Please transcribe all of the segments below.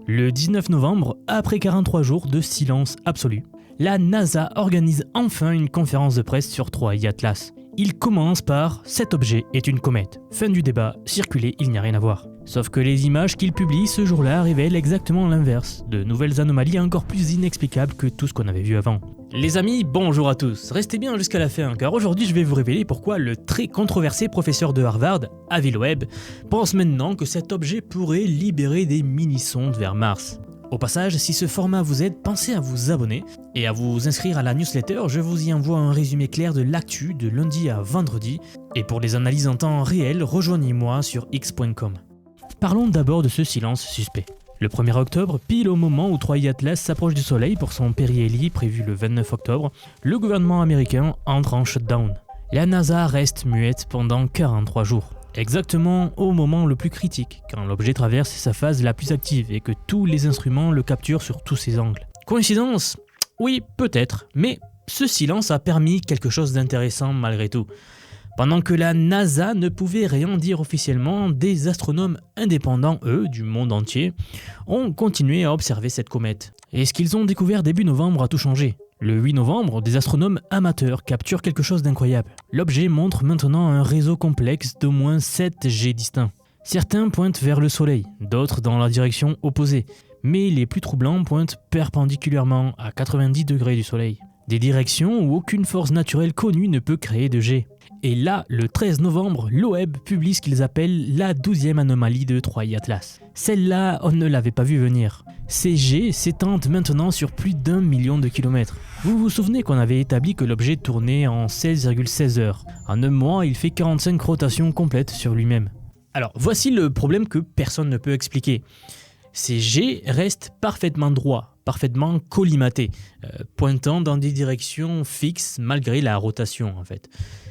Le 19 novembre, après 43 jours de silence absolu, la NASA organise enfin une conférence de presse sur 3i Atlas. Il commence par « Cet objet est une comète ». Fin du débat, circuler, il n'y a rien à voir. Sauf que les images qu'il publie ce jour-là révèlent exactement l'inverse, de nouvelles anomalies encore plus inexplicables que tout ce qu'on avait vu avant. Les amis, bonjour à tous, restez bien jusqu'à la fin car aujourd'hui je vais vous révéler pourquoi le très controversé professeur de Harvard, Avi Loeb, pense maintenant que cet objet pourrait libérer des mini-sondes vers Mars. Au passage, si ce format vous aide, pensez à vous abonner et à vous inscrire à la newsletter, je vous y envoie un résumé clair de l'actu de lundi à vendredi. Et pour les analyses en temps réel, rejoignez-moi sur x.com. Parlons d'abord de ce silence suspect. Le 1er octobre, pile au moment où 3i Atlas s'approche du Soleil pour son périhélie prévu le 29 octobre, le gouvernement américain entre en shutdown. La NASA reste muette pendant 43 jours. Exactement au moment le plus critique, quand l'objet traverse sa phase la plus active et que tous les instruments le capturent sur tous ses angles. Coïncidence ? Oui, peut-être, mais ce silence a permis quelque chose d'intéressant malgré tout. Pendant que la NASA ne pouvait rien dire officiellement, des astronomes indépendants, eux, du monde entier, ont continué à observer cette comète. Et ce qu'ils ont découvert début novembre a tout changé. Le 8 novembre, des astronomes amateurs capturent quelque chose d'incroyable. L'objet montre maintenant un réseau complexe d'au moins 7 jets distincts. Certains pointent vers le Soleil, d'autres dans la direction opposée, mais les plus troublants pointent perpendiculairement à 90 degrés du Soleil. Des directions où aucune force naturelle connue ne peut créer de jets. Et là, le 13 novembre, Loeb publie ce qu'ils appellent la 12e anomalie de 3i Atlas. Celle-là, on ne l'avait pas vu venir. Ces jets s'étendent maintenant sur plus d'1 million de kilomètres. Vous vous souvenez qu'on avait établi que l'objet tournait en 16,16 heures. En un mois, il fait 45 rotations complètes sur lui-même. Alors, voici le problème que personne ne peut expliquer. Ces jets restent parfaitement droits, parfaitement collimatés, pointant dans des directions fixes malgré la rotation en fait.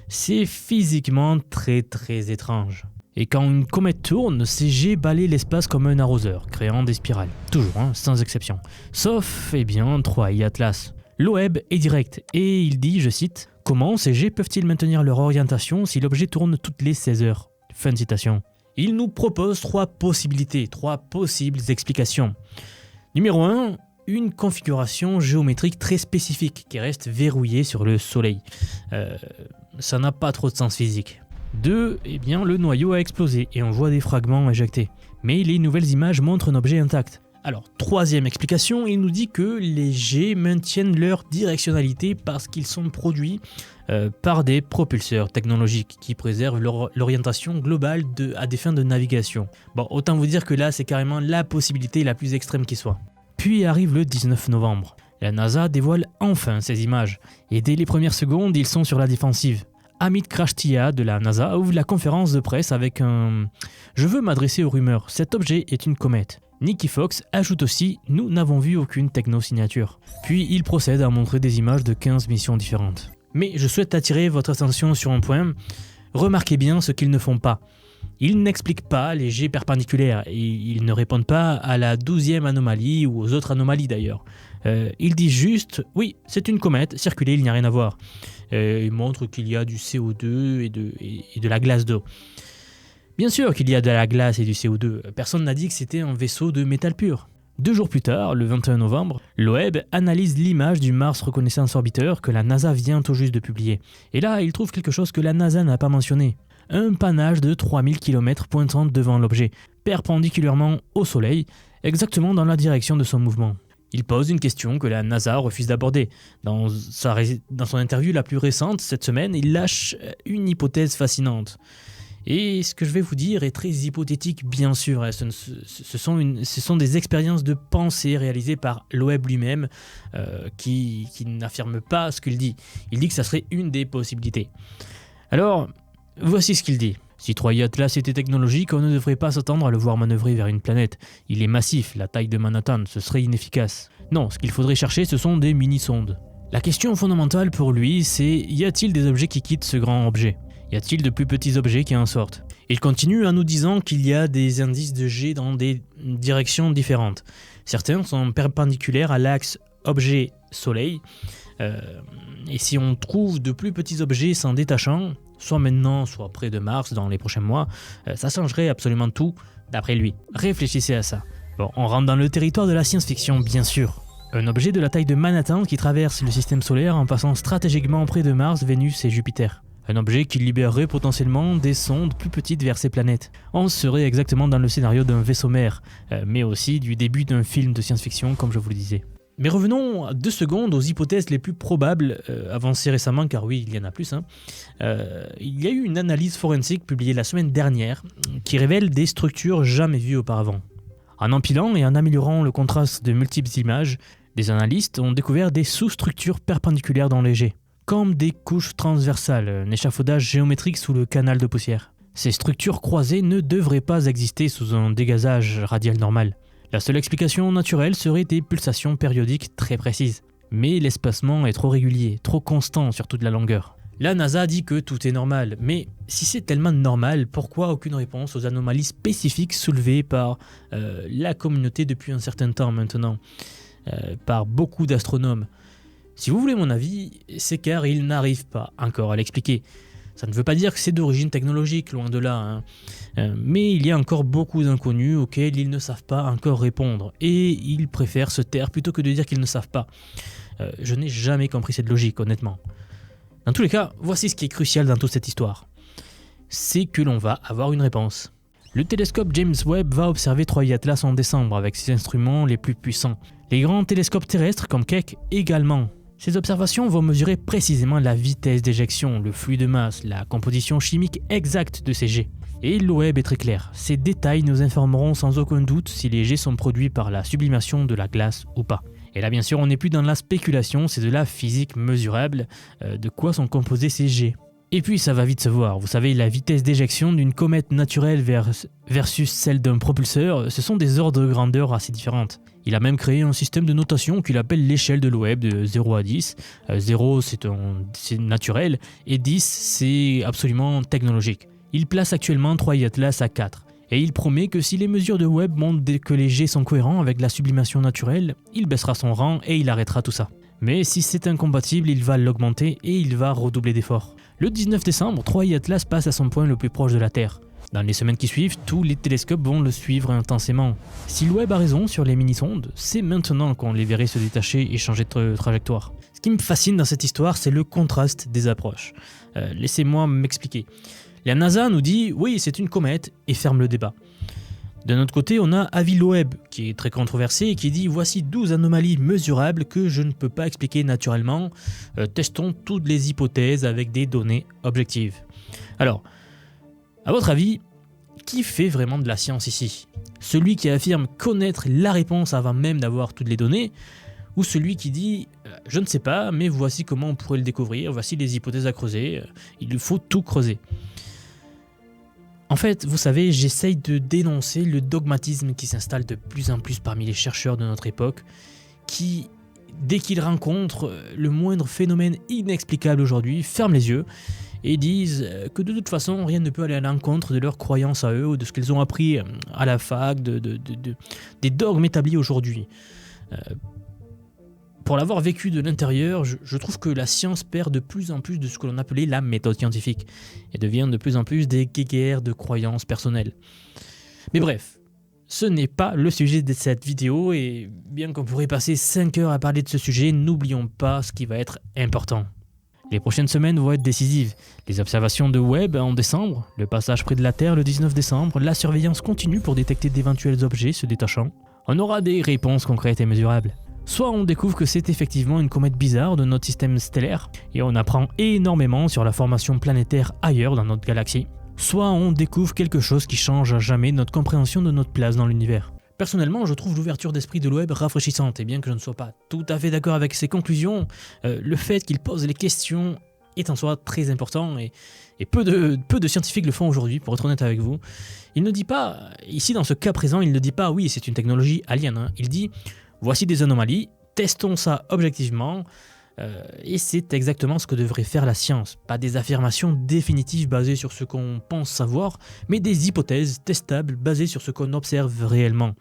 C'est physiquement très étrange. Et quand une comète tourne, ces jets balayent l'espace comme un arroseur, créant des spirales. Toujours, sans exception. Sauf, 3i Atlas. Loeb est direct, et il dit, je cite, « Comment ces jets peuvent-ils maintenir leur orientation si l'objet tourne toutes les 16 heures ?» Fin de citation. Il nous propose 3 possibilités, 3 possibles explications. Numéro 1, une configuration géométrique très spécifique qui reste verrouillée sur le Soleil. Ça n'a pas trop de sens physique. 2, le noyau a explosé et on voit des fragments éjectés. Mais les nouvelles images montrent un objet intact. Alors, 3e explication, il nous dit que les jets maintiennent leur directionnalité parce qu'ils sont produits par des propulseurs technologiques qui préservent l'orientation globale à des fins de navigation. Bon, autant vous dire que là, c'est carrément la possibilité la plus extrême qui soit. Puis arrive le 19 novembre. La NASA dévoile enfin ces images. Et dès les premières secondes, ils sont sur la défensive. Amit Krashtia de la NASA ouvre la conférence de presse avec un « Je veux m'adresser aux rumeurs, cet objet est une comète ». Nicky Fox ajoute aussi « Nous n'avons vu aucune techno-signature ». Puis il procède à montrer des images de 15 missions différentes. Mais je souhaite attirer votre attention sur un point. Remarquez bien ce qu'ils ne font pas. Ils n'expliquent pas les jets perpendiculaires et ils ne répondent pas à la 12e anomalie ou aux autres anomalies d'ailleurs. Ils disent juste « Oui, c'est une comète, circuler, il n'y a rien à voir ». Ils montrent qu'il y a du CO2 et de la glace d'eau. Bien sûr qu'il y a de la glace et du CO2, personne n'a dit que c'était un vaisseau de métal pur. 2 jours plus tard, le 21 novembre, Loeb analyse l'image du Mars Reconnaissance Orbiter que la NASA vient tout juste de publier. Et là, il trouve quelque chose que la NASA n'a pas mentionné. Un panache de 3000 km pointant devant l'objet, perpendiculairement au Soleil, exactement dans la direction de son mouvement. Il pose une question que la NASA refuse d'aborder. Dans son interview la plus récente, cette semaine, il lâche une hypothèse fascinante. Et ce que je vais vous dire est très hypothétique, bien sûr. Ce sont des expériences de pensée réalisées par Loeb lui-même qui n'affirme pas ce qu'il dit. Il dit que ça serait une des possibilités. Alors, voici ce qu'il dit. Si 3i Atlas était technologique, on ne devrait pas s'attendre à le voir manœuvrer vers une planète. Il est massif, la taille de Manhattan, ce serait inefficace. Non, ce qu'il faudrait chercher, ce sont des mini-sondes. La question fondamentale pour lui, c'est y a-t-il des objets qui quittent ce grand objet ? Y a-t-il de plus petits objets qui en sortent ? Il continue en nous disant qu'il y a des indices de jets dans des directions différentes. Certains sont perpendiculaires à l'axe objet-soleil. Et si on trouve de plus petits objets s'en détachant, soit maintenant, soit près de Mars dans les prochains mois, ça changerait absolument tout d'après lui. Réfléchissez à ça. Bon, on rentre dans le territoire de la science-fiction, bien sûr. Un objet de la taille de Manhattan qui traverse le système solaire en passant stratégiquement près de Mars, Vénus et Jupiter. Un objet qui libérerait potentiellement des sondes plus petites vers ces planètes. On serait exactement dans le scénario d'un vaisseau mère, mais aussi du début d'un film de science-fiction, comme je vous le disais. Mais revenons 2 secondes aux hypothèses les plus probables, avancées récemment, car oui, il y en a plus. Il y a eu une analyse forensique publiée la semaine dernière qui révèle des structures jamais vues auparavant. En empilant et en améliorant le contraste de multiples images, des analystes ont découvert des sous-structures perpendiculaires dans les jets, comme des couches transversales, un échafaudage géométrique sous le canal de poussière. Ces structures croisées ne devraient pas exister sous un dégazage radial normal. La seule explication naturelle serait des pulsations périodiques très précises. Mais l'espacement est trop régulier, trop constant sur toute la longueur. La NASA dit que tout est normal, mais si c'est tellement normal, pourquoi aucune réponse aux anomalies spécifiques soulevées par la communauté depuis un certain temps maintenant, par beaucoup d'astronomes? Si vous voulez mon avis, c'est car ils n'arrivent pas encore à l'expliquer. Ça ne veut pas dire que c'est d'origine technologique, loin de là, mais il y a encore beaucoup d'inconnus auxquels ils ne savent pas encore répondre, et ils préfèrent se taire plutôt que de dire qu'ils ne savent pas. Je n'ai jamais compris cette logique, honnêtement. Dans tous les cas, voici ce qui est crucial dans toute cette histoire. C'est que l'on va avoir une réponse. Le télescope James Webb va observer 3I Atlas en décembre avec ses instruments les plus puissants. Les grands télescopes terrestres comme Keck également. Ces observations vont mesurer précisément la vitesse d'éjection, le flux de masse, la composition chimique exacte de ces jets. Et le Webb est très clair, ces détails nous informeront sans aucun doute si les jets sont produits par la sublimation de la glace ou pas. Et là bien sûr on n'est plus dans la spéculation, c'est de la physique mesurable, de quoi sont composés ces jets. Et puis ça va vite se voir, vous savez, la vitesse d'éjection d'une comète naturelle versus celle d'un propulseur, ce sont des ordres de grandeur assez différentes. Il a même créé un système de notation qu'il appelle l'échelle de Loeb de 0 à 10. 0 c'est naturel et 10 c'est absolument technologique. Il place actuellement 3I Atlas à 4. Et il promet que si les mesures de Webb montrent que les jets sont cohérents avec la sublimation naturelle, il baissera son rang et il arrêtera tout ça. Mais si c'est incompatible, il va l'augmenter et il va redoubler d'efforts. Le 19 décembre, 3I Atlas passe à son point le plus proche de la Terre. Dans les semaines qui suivent, tous les télescopes vont le suivre intensément. Si Webb a raison sur les mini-sondes, c'est maintenant qu'on les verrait se détacher et changer de trajectoire. Ce qui me fascine dans cette histoire, c'est le contraste des approches. Laissez-moi m'expliquer. La NASA nous dit « oui, c'est une comète » et ferme le débat. D'un autre côté, on a Avi Loeb, qui est très controversé et qui dit « voici 12 anomalies mesurables que je ne peux pas expliquer naturellement. Testons toutes les hypothèses avec des données objectives. » Alors, à votre avis, qui fait vraiment de la science ici? Celui qui affirme connaître la réponse avant même d'avoir toutes les données, ou celui qui dit « je ne sais pas, mais voici comment on pourrait le découvrir, voici les hypothèses à creuser, il faut tout creuser ». En fait, vous savez, j'essaye de dénoncer le dogmatisme qui s'installe de plus en plus parmi les chercheurs de notre époque, qui, dès qu'ils rencontrent le moindre phénomène inexplicable aujourd'hui, ferment les yeux et disent que de toute façon, rien ne peut aller à l'encontre de leurs croyances à eux ou de ce qu'ils ont appris à la fac, des dogmes établis aujourd'hui. Pour l'avoir vécu de l'intérieur, je trouve que la science perd de plus en plus de ce que l'on appelait la méthode scientifique et devient de plus en plus des guéguerres de croyances personnelles. Mais bref, ce n'est pas le sujet de cette vidéo et bien qu'on pourrait passer 5 heures à parler de ce sujet, n'oublions pas ce qui va être important. Les prochaines semaines vont être décisives. Les observations de Webb en décembre, le passage près de la Terre le 19 décembre, la surveillance continue pour détecter d'éventuels objets se détachant. On aura des réponses concrètes et mesurables. Soit on découvre que c'est effectivement une comète bizarre de notre système stellaire et on apprend énormément sur la formation planétaire ailleurs dans notre galaxie, soit on découvre quelque chose qui change à jamais notre compréhension de notre place dans l'univers. Personnellement, je trouve l'ouverture d'esprit de Loeb rafraîchissante et bien que je ne sois pas tout à fait d'accord avec ses conclusions, le fait qu'il pose les questions est en soi très important et peu de scientifiques le font aujourd'hui, pour être honnête avec vous. Il ne dit pas, ici dans ce cas présent, il ne dit pas oui c'est une technologie alien, il dit voici des anomalies, testons ça objectivement, et c'est exactement ce que devrait faire la science. Pas des affirmations définitives basées sur ce qu'on pense savoir, mais des hypothèses testables basées sur ce qu'on observe réellement.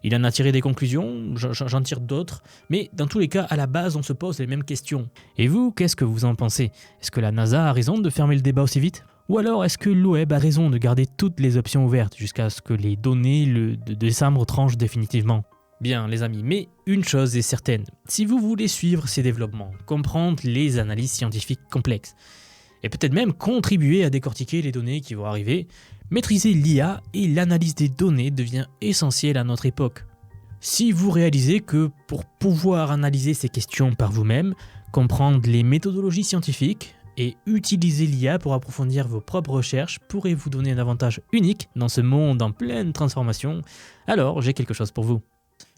Il en a tiré des conclusions, j'en tire d'autres, mais dans tous les cas, à la base, on se pose les mêmes questions. Et vous, qu'est-ce que vous en pensez? Est-ce que la NASA a raison de fermer le débat aussi vite? Ou alors est-ce que l'OEB a raison de garder toutes les options ouvertes jusqu'à ce que les données de décembre tranchent définitivement? Bien les amis, mais une chose est certaine, si vous voulez suivre ces développements, comprendre les analyses scientifiques complexes, et peut-être même contribuer à décortiquer les données qui vont arriver, maîtriser l'IA et l'analyse des données devient essentiel à notre époque. Si vous réalisez que pour pouvoir analyser ces questions par vous-même, comprendre les méthodologies scientifiques et utiliser l'IA pour approfondir vos propres recherches pourrait vous donner un avantage unique dans ce monde en pleine transformation, alors j'ai quelque chose pour vous.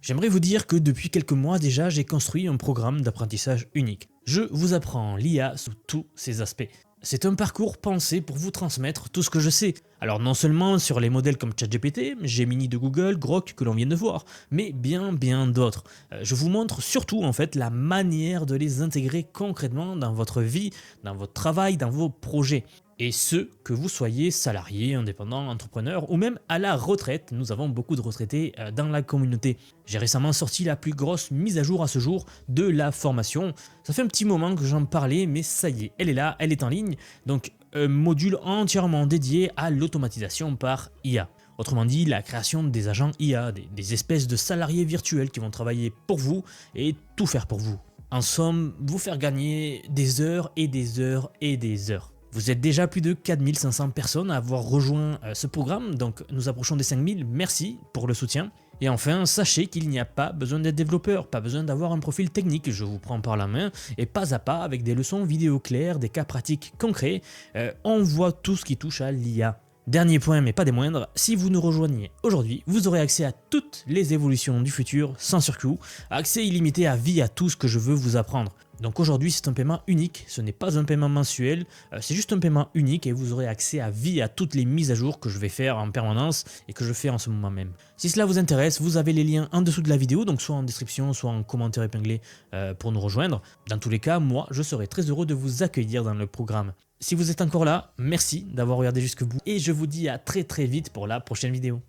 J'aimerais vous dire que depuis quelques mois déjà, j'ai construit un programme d'apprentissage unique. Je vous apprends l'IA sous tous ses aspects. C'est un parcours pensé pour vous transmettre tout ce que je sais. Alors non seulement sur les modèles comme ChatGPT, Gemini de Google, Grok que l'on vient de voir, mais bien d'autres. Je vous montre surtout en fait la manière de les intégrer concrètement dans votre vie, dans votre travail, dans vos projets. Et ce, que vous soyez salarié, indépendant, entrepreneur ou même à la retraite, nous avons beaucoup de retraités dans la communauté. J'ai récemment sorti la plus grosse mise à jour à ce jour de la formation. Ça fait un petit moment que j'en parlais, mais ça y est, elle est là, elle est en ligne. Donc un module entièrement dédié à l'automatisation par IA. Autrement dit, la création des agents IA, des espèces de salariés virtuels qui vont travailler pour vous et tout faire pour vous. En somme, vous faire gagner des heures et des heures et des heures. Vous êtes déjà plus de 4500 personnes à avoir rejoint ce programme, donc nous approchons des 5000, merci pour le soutien. Et enfin, sachez qu'il n'y a pas besoin d'être développeur, pas besoin d'avoir un profil technique, je vous prends par la main, et pas à pas avec des leçons vidéo claires, des cas pratiques concrets, on voit tout ce qui touche à l'IA. Dernier point mais pas des moindres, si vous nous rejoignez aujourd'hui, vous aurez accès à toutes les évolutions du futur sans surcoût, accès illimité à vie à tout ce que je veux vous apprendre. Donc aujourd'hui c'est un paiement unique, ce n'est pas un paiement mensuel, c'est juste un paiement unique et vous aurez accès à vie à toutes les mises à jour que je vais faire en permanence et que je fais en ce moment même. Si cela vous intéresse, vous avez les liens en dessous de la vidéo, donc soit en description, soit en commentaire épinglé pour nous rejoindre. Dans tous les cas, moi je serai très heureux de vous accueillir dans le programme. Si vous êtes encore là, merci d'avoir regardé jusqu'au bout et je vous dis à très vite pour la prochaine vidéo.